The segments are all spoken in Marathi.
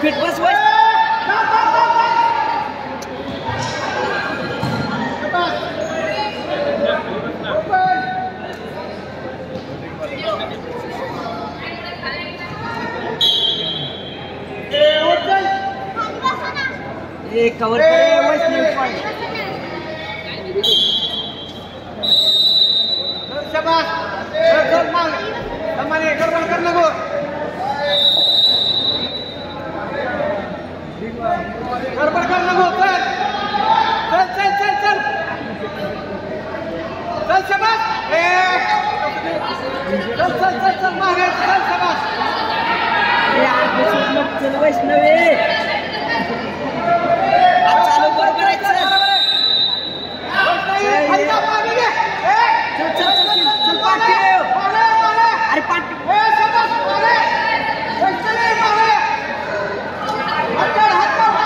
फिट बस बस ये कवर करे वैष्णव पॉइंट शाबाश चल मार हमारे गड़बड़ कर लगो गड़बड़ कर लगो चल चल चल चल चल चल शाबाश चल चल चल चल मार चल शाबाश यार चल वैष्णव चालू बरोबर आहे चल चल चल चल पाठी अरे पाठी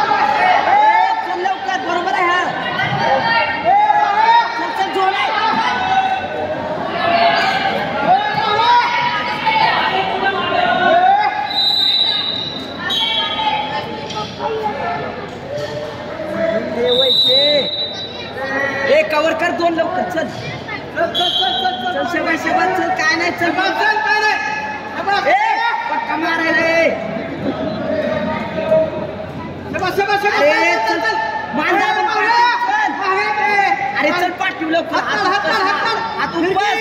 चल लवकर बरोबर आहे हा चल चल जोड आहे ए कवर कर दोन लवकर चल चल चल चल चल चल शाबाश शाबाश चल काय नाही चल चल काय नाही ए पक्का मारे रे शाबाश शाबाश अरे चल चल मांडा चल अरे चल पाठीव लवकर हात हात ऊपर